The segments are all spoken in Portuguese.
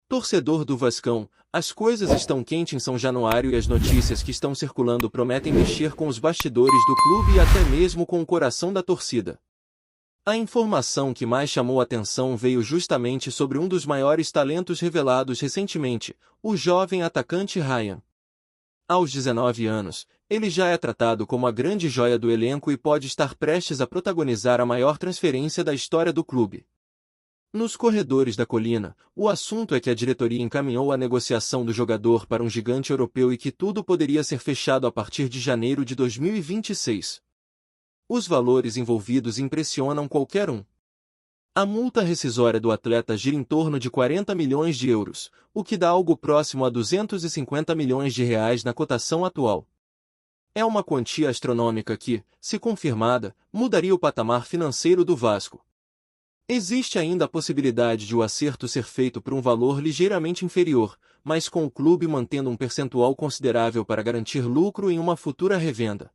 Torcedor do Vascão, as coisas estão quentes em São Januário e as notícias que estão circulando prometem mexer com os bastidores do clube e até mesmo com o coração da torcida. A informação que mais chamou atenção veio justamente sobre um dos maiores talentos revelados recentemente, o jovem atacante Ryan. Aos 19 anos, ele já é tratado como a grande joia do elenco e pode estar prestes a protagonizar a maior transferência da história do clube. Nos corredores da colina, o assunto é que a diretoria encaminhou a negociação do jogador para um gigante europeu e que tudo poderia ser fechado a partir de janeiro de 2026. Os valores envolvidos impressionam qualquer um. A multa rescisória do atleta gira em torno de 40 milhões de euros, o que dá algo próximo a 250 milhões de reais na cotação atual. É uma quantia astronômica que, se confirmada, mudaria o patamar financeiro do Vasco. Existe ainda a possibilidade de o acerto ser feito por um valor ligeiramente inferior, mas com o clube mantendo um percentual considerável para garantir lucro em uma futura revenda.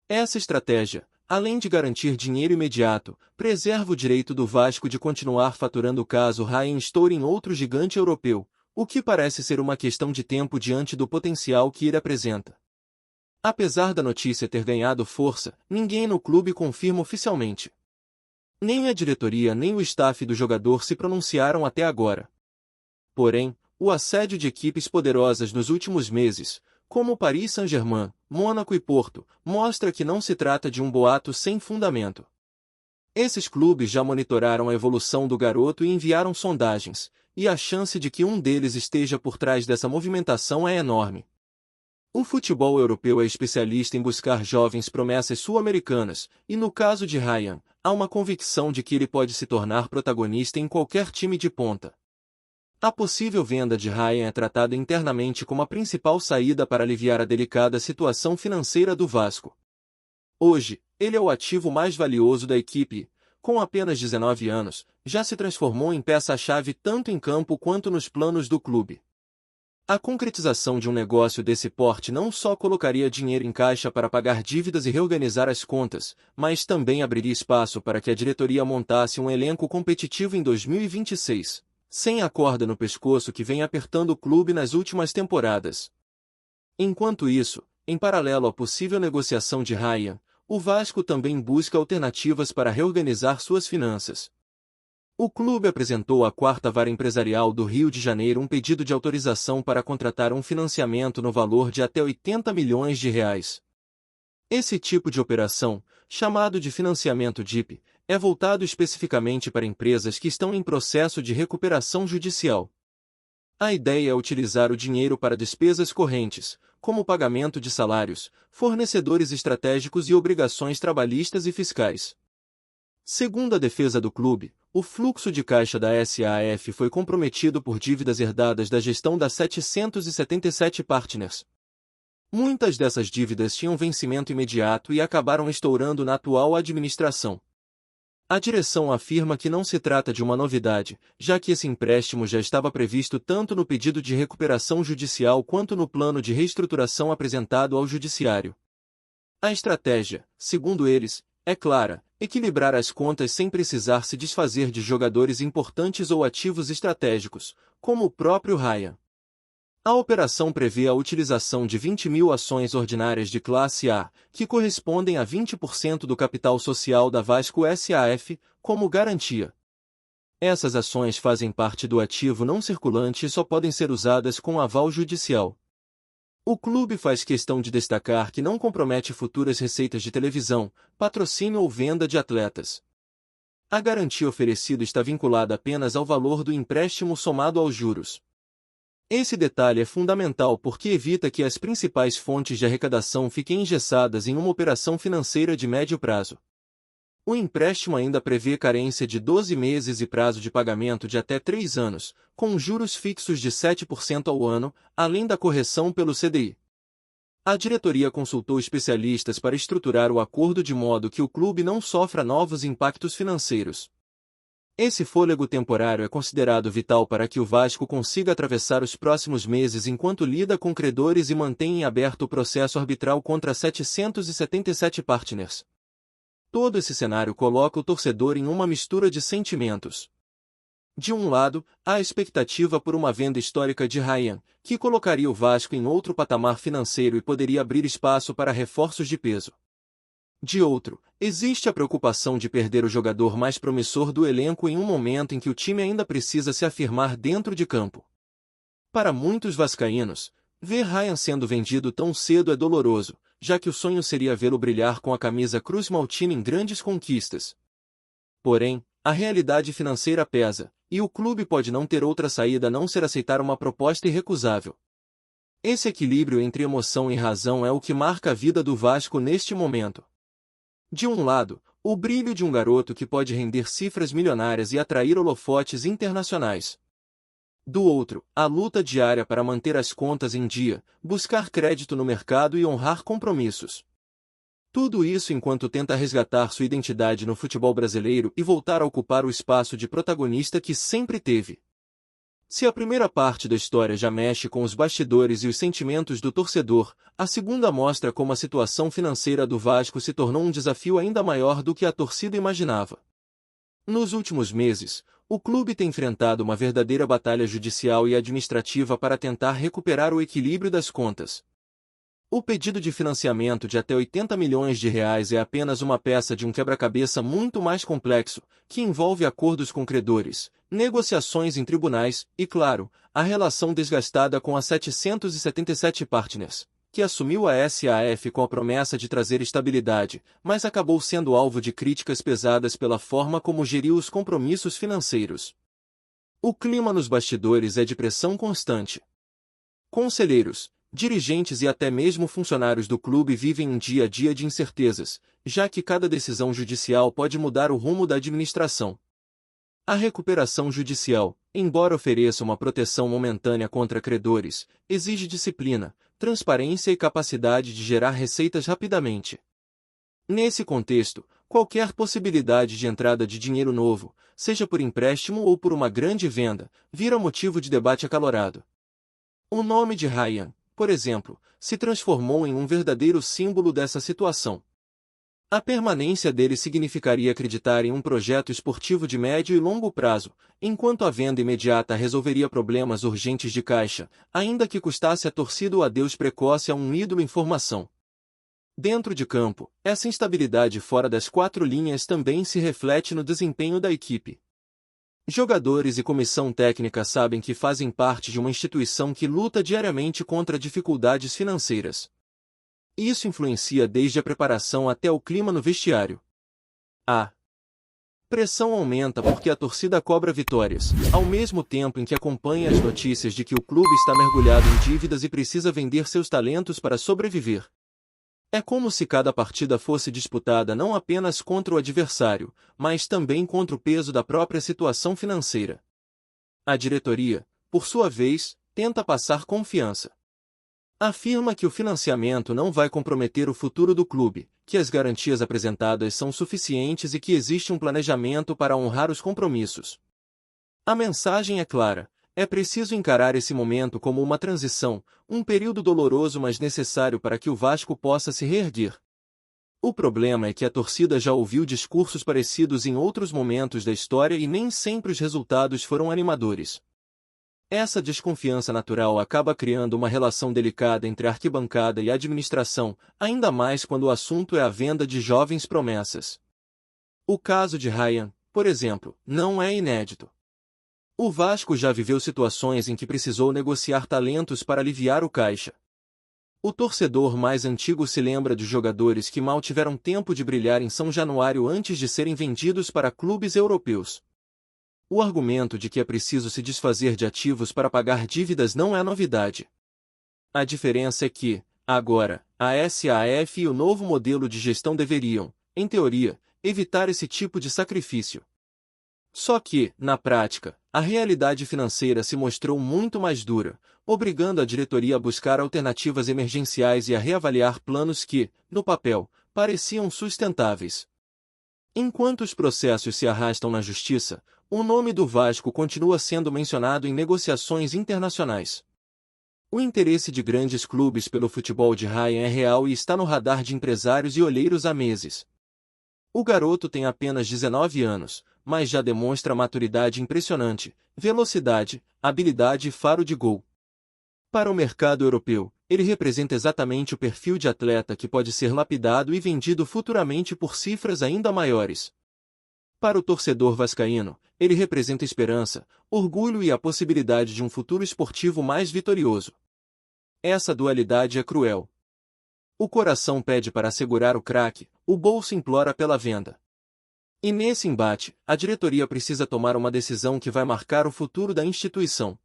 Essa estratégia, além de garantir dinheiro imediato, preserva o direito do Vasco de continuar faturando caso Ryan estoure em outro gigante europeu, o que parece ser uma questão de tempo diante do potencial que ele apresenta. Apesar da notícia ter ganhado força, ninguém no clube confirma oficialmente. Nem a diretoria nem o staff do jogador se pronunciaram até agora. Porém, o assédio de equipes poderosas nos últimos meses, como o Paris Saint-Germain, Mônaco e Porto, mostra que não se trata de um boato sem fundamento. Esses clubes já monitoraram a evolução do garoto e enviaram sondagens, e a chance de que um deles esteja por trás dessa movimentação é enorme. O futebol europeu é especialista em buscar jovens promessas sul-americanas, e no caso de Ryan, há uma convicção de que ele pode se tornar protagonista em qualquer time de ponta. A possível venda de Ryan é tratada internamente como a principal saída para aliviar a delicada situação financeira do Vasco. Hoje, ele é o ativo mais valioso da equipe e, com apenas 19 anos, já se transformou em peça-chave tanto em campo quanto nos planos do clube. A concretização de um negócio desse porte não só colocaria dinheiro em caixa para pagar dívidas e reorganizar as contas, mas também abriria espaço para que a diretoria montasse um elenco competitivo em 2026, sem a corda no pescoço que vem apertando o clube nas últimas temporadas. Enquanto isso, em paralelo à possível negociação de Ryan, o Vasco também busca alternativas para reorganizar suas finanças. O clube apresentou à Quarta Vara Empresarial do Rio de Janeiro um pedido de autorização para contratar um financiamento no valor de até 80 milhões de reais. Esse tipo de operação, chamado de financiamento DIP, é voltado especificamente para empresas que estão em processo de recuperação judicial. A ideia é utilizar o dinheiro para despesas correntes, como pagamento de salários, fornecedores estratégicos e obrigações trabalhistas e fiscais. Segundo a defesa do clube, o fluxo de caixa da SAF foi comprometido por dívidas herdadas da gestão da 777 Partners. Muitas dessas dívidas tinham vencimento imediato e acabaram estourando na atual administração. A direção afirma que não se trata de uma novidade, já que esse empréstimo já estava previsto tanto no pedido de recuperação judicial quanto no plano de reestruturação apresentado ao Judiciário. A estratégia, segundo eles, é clara: equilibrar as contas sem precisar se desfazer de jogadores importantes ou ativos estratégicos, como o próprio Ryan. A operação prevê a utilização de 20 mil ações ordinárias de classe A, que correspondem a 20% do capital social da Vasco SAF, como garantia. Essas ações fazem parte do ativo não circulante e só podem ser usadas com aval judicial. O clube faz questão de destacar que não compromete futuras receitas de televisão, patrocínio ou venda de atletas. A garantia oferecida está vinculada apenas ao valor do empréstimo somado aos juros. Esse detalhe é fundamental porque evita que as principais fontes de arrecadação fiquem engessadas em uma operação financeira de médio prazo. O empréstimo ainda prevê carência de 12 meses e prazo de pagamento de até 3 anos, com juros fixos de 7% ao ano, além da correção pelo CDI. A diretoria consultou especialistas para estruturar o acordo de modo que o clube não sofra novos impactos financeiros. Esse fôlego temporário é considerado vital para que o Vasco consiga atravessar os próximos meses enquanto lida com credores e mantém em aberto o processo arbitral contra 777 Partners. Todo esse cenário coloca o torcedor em uma mistura de sentimentos. De um lado, há a expectativa por uma venda histórica de Ryan, que colocaria o Vasco em outro patamar financeiro e poderia abrir espaço para reforços de peso. De outro, existe a preocupação de perder o jogador mais promissor do elenco em um momento em que o time ainda precisa se afirmar dentro de campo. Para muitos vascaínos, ver Ryan sendo vendido tão cedo é doloroso, já que o sonho seria vê-lo brilhar com a camisa Cruz Maltina em grandes conquistas. Porém, a realidade financeira pesa, e o clube pode não ter outra saída a não ser aceitar uma proposta irrecusável. Esse equilíbrio entre emoção e razão é o que marca a vida do Vasco neste momento. De um lado, o brilho de um garoto que pode render cifras milionárias e atrair holofotes internacionais. Do outro, a luta diária para manter as contas em dia, buscar crédito no mercado e honrar compromissos. Tudo isso enquanto tenta resgatar sua identidade no futebol brasileiro e voltar a ocupar o espaço de protagonista que sempre teve. Se a primeira parte da história já mexe com os bastidores e os sentimentos do torcedor, a segunda mostra como a situação financeira do Vasco se tornou um desafio ainda maior do que a torcida imaginava. Nos últimos meses, o clube tem enfrentado uma verdadeira batalha judicial e administrativa para tentar recuperar o equilíbrio das contas. O pedido de financiamento de até 80 milhões de reais é apenas uma peça de um quebra-cabeça muito mais complexo, que envolve acordos com credores, negociações em tribunais e, claro, a relação desgastada com a 777 Partners, que assumiu a SAF com a promessa de trazer estabilidade, mas acabou sendo alvo de críticas pesadas pela forma como geriu os compromissos financeiros. O clima nos bastidores é de pressão constante. Conselheiros, dirigentes e até mesmo funcionários do clube vivem um dia a dia de incertezas, já que cada decisão judicial pode mudar o rumo da administração. A recuperação judicial, embora ofereça uma proteção momentânea contra credores, exige disciplina, transparência e capacidade de gerar receitas rapidamente. Nesse contexto, qualquer possibilidade de entrada de dinheiro novo, seja por empréstimo ou por uma grande venda, vira motivo de debate acalorado. O nome de Ryan, por exemplo, se transformou em um verdadeiro símbolo dessa situação. A permanência dele significaria acreditar em um projeto esportivo de médio e longo prazo, enquanto a venda imediata resolveria problemas urgentes de caixa, ainda que custasse à torcida o adeus precoce a um ídolo em formação. Dentro de campo, essa instabilidade fora das quatro linhas também se reflete no desempenho da equipe. Jogadores e comissão técnica sabem que fazem parte de uma instituição que luta diariamente contra dificuldades financeiras. Isso influencia desde a preparação até o clima no vestiário. A pressão aumenta porque a torcida cobra vitórias, ao mesmo tempo em que acompanha as notícias de que o clube está mergulhado em dívidas e precisa vender seus talentos para sobreviver. É como se cada partida fosse disputada não apenas contra o adversário, mas também contra o peso da própria situação financeira. A diretoria, por sua vez, tenta passar confiança. Afirma que o financiamento não vai comprometer o futuro do clube, que as garantias apresentadas são suficientes e que existe um planejamento para honrar os compromissos. A mensagem é clara. É preciso encarar esse momento como uma transição, um período doloroso mas necessário para que o Vasco possa se reerguer. O problema é que a torcida já ouviu discursos parecidos em outros momentos da história e nem sempre os resultados foram animadores. Essa desconfiança natural acaba criando uma relação delicada entre a arquibancada e a administração, ainda mais quando o assunto é a venda de jovens promessas. O caso de Ryan, por exemplo, não é inédito. O Vasco já viveu situações em que precisou negociar talentos para aliviar o caixa. O torcedor mais antigo se lembra de jogadores que mal tiveram tempo de brilhar em São Januário antes de serem vendidos para clubes europeus. O argumento de que é preciso se desfazer de ativos para pagar dívidas não é novidade. A diferença é que, agora, a SAF e o novo modelo de gestão deveriam, em teoria, evitar esse tipo de sacrifício. Só que, na prática, a realidade financeira se mostrou muito mais dura, obrigando a diretoria a buscar alternativas emergenciais e a reavaliar planos que, no papel, pareciam sustentáveis. Enquanto os processos se arrastam na justiça, o nome do Vasco continua sendo mencionado em negociações internacionais. O interesse de grandes clubes pelo futebol de Ryan é real e está no radar de empresários e olheiros há meses. O garoto tem apenas 19 anos, mas já demonstra maturidade impressionante, velocidade, habilidade e faro de gol. Para o mercado europeu, ele representa exatamente o perfil de atleta que pode ser lapidado e vendido futuramente por cifras ainda maiores. Para o torcedor vascaíno, ele representa esperança, orgulho e a possibilidade de um futuro esportivo mais vitorioso. Essa dualidade é cruel. O coração pede para assegurar o craque, o bolso implora pela venda. E nesse embate, a diretoria precisa tomar uma decisão que vai marcar o futuro da instituição.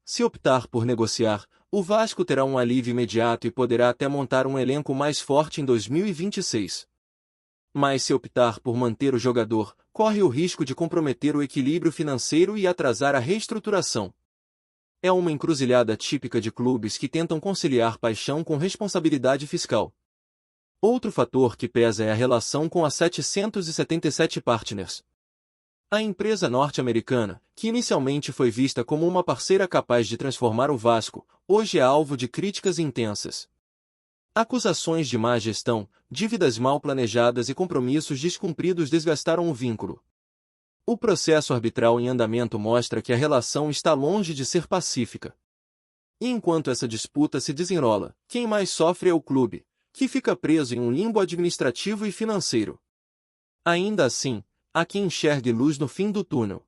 Se optar por negociar, o Vasco terá um alívio imediato e poderá até montar um elenco mais forte em 2026. Mas se optar por manter o jogador, corre o risco de comprometer o equilíbrio financeiro e atrasar a reestruturação. É uma encruzilhada típica de clubes que tentam conciliar paixão com responsabilidade fiscal. Outro fator que pesa é a relação com a 777 Partners. A empresa norte-americana, que inicialmente foi vista como uma parceira capaz de transformar o Vasco, hoje é alvo de críticas intensas. Acusações de má gestão, dívidas mal planejadas e compromissos descumpridos desgastaram o vínculo. O processo arbitral em andamento mostra que a relação está longe de ser pacífica. E enquanto essa disputa se desenrola, quem mais sofre é o clube, que fica preso em um limbo administrativo e financeiro. Ainda assim, há quem enxergue luz no fim do túnel.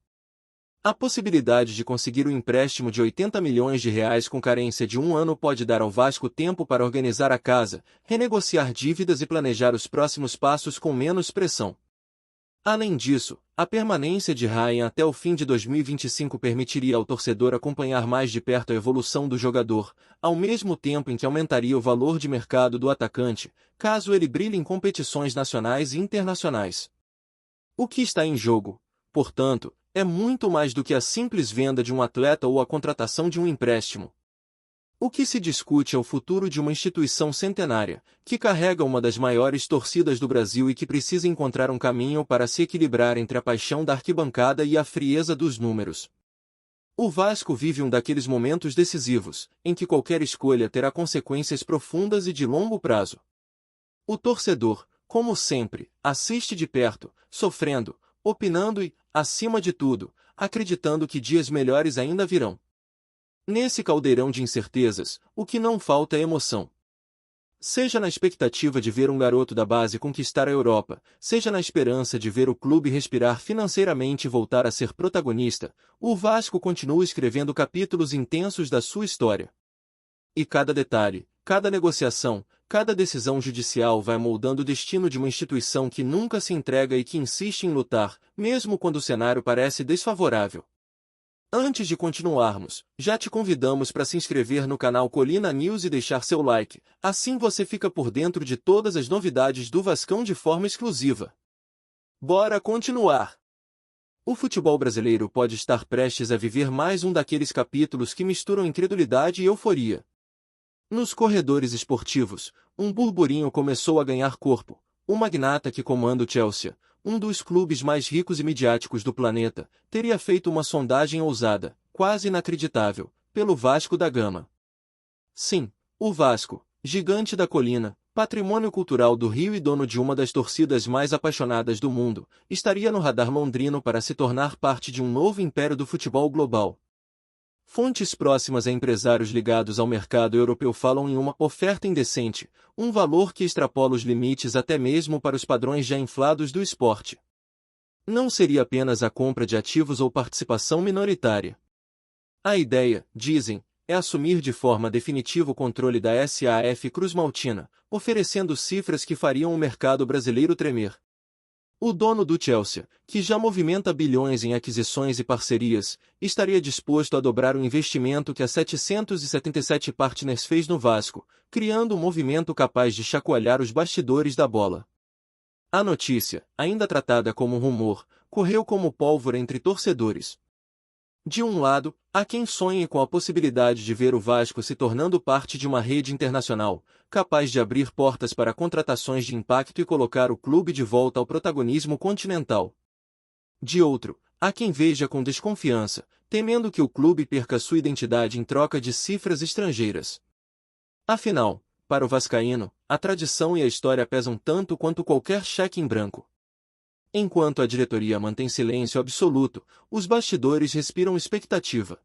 A possibilidade de conseguir um empréstimo de 80 milhões de reais com carência de 1 ano pode dar ao Vasco tempo para organizar a casa, renegociar dívidas e planejar os próximos passos com menos pressão. Além disso, a permanência de Ryan até o fim de 2025 permitiria ao torcedor acompanhar mais de perto a evolução do jogador, ao mesmo tempo em que aumentaria o valor de mercado do atacante, caso ele brilhe em competições nacionais e internacionais. O que está em jogo, portanto, é muito mais do que a simples venda de um atleta ou a contratação de um empréstimo. O que se discute é o futuro de uma instituição centenária, que carrega uma das maiores torcidas do Brasil e que precisa encontrar um caminho para se equilibrar entre a paixão da arquibancada e a frieza dos números. O Vasco vive um daqueles momentos decisivos, em que qualquer escolha terá consequências profundas e de longo prazo. O torcedor, como sempre, assiste de perto, sofrendo, opinando e, acima de tudo, acreditando que dias melhores ainda virão. Nesse caldeirão de incertezas, o que não falta é emoção. Seja na expectativa de ver um garoto da base conquistar a Europa, seja na esperança de ver o clube respirar financeiramente e voltar a ser protagonista, o Vasco continua escrevendo capítulos intensos da sua história. E cada detalhe, cada negociação, cada decisão judicial vai moldando o destino de uma instituição que nunca se entrega e que insiste em lutar, mesmo quando o cenário parece desfavorável. Antes de continuarmos, já te convidamos para se inscrever no canal Colina News e deixar seu like, assim você fica por dentro de todas as novidades do Vascão de forma exclusiva. Bora continuar! O futebol brasileiro pode estar prestes a viver mais um daqueles capítulos que misturam incredulidade e euforia. Nos corredores esportivos, um burburinho começou a ganhar corpo. O magnata que comanda o Chelsea, um dos clubes mais ricos e midiáticos do planeta, teria feito uma sondagem ousada, quase inacreditável, pelo Vasco da Gama. Sim, o Vasco, gigante da colina, patrimônio cultural do Rio e dono de uma das torcidas mais apaixonadas do mundo, estaria no radar londrino para se tornar parte de um novo império do futebol global. Fontes próximas a empresários ligados ao mercado europeu falam em uma oferta indecente, um valor que extrapola os limites até mesmo para os padrões já inflados do esporte. Não seria apenas a compra de ativos ou participação minoritária. A ideia, dizem, é assumir de forma definitiva o controle da SAF Cruz-Maltina, oferecendo cifras que fariam o mercado brasileiro tremer. O dono do Chelsea, que já movimenta bilhões em aquisições e parcerias, estaria disposto a dobrar o investimento que a 777 Partners fez no Vasco, criando um movimento capaz de chacoalhar os bastidores da bola. A notícia, ainda tratada como um rumor, correu como pólvora entre torcedores. De um lado, há quem sonhe com a possibilidade de ver o Vasco se tornando parte de uma rede internacional, capaz de abrir portas para contratações de impacto e colocar o clube de volta ao protagonismo continental. De outro, há quem veja com desconfiança, temendo que o clube perca sua identidade em troca de cifras estrangeiras. Afinal, para o vascaíno, a tradição e a história pesam tanto quanto qualquer cheque em branco. Enquanto a diretoria mantém silêncio absoluto, os bastidores respiram expectativa.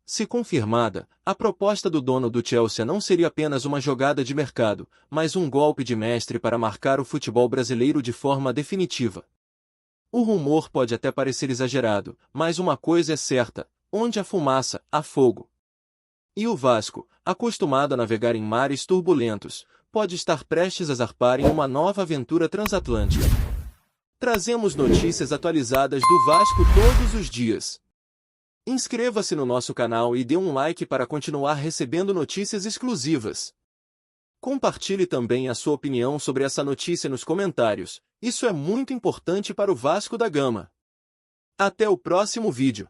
Se confirmada, a proposta do dono do Chelsea não seria apenas uma jogada de mercado, mas um golpe de mestre para marcar o futebol brasileiro de forma definitiva. O rumor pode até parecer exagerado, mas uma coisa é certa: onde há fumaça, há fogo. E o Vasco, acostumado a navegar em mares turbulentos, pode estar prestes a zarpar em uma nova aventura transatlântica. Trazemos notícias atualizadas do Vasco todos os dias. Inscreva-se no nosso canal e dê um like para continuar recebendo notícias exclusivas. Compartilhe também a sua opinião sobre essa notícia nos comentários, isso é muito importante para o Vasco da Gama. Até o próximo vídeo.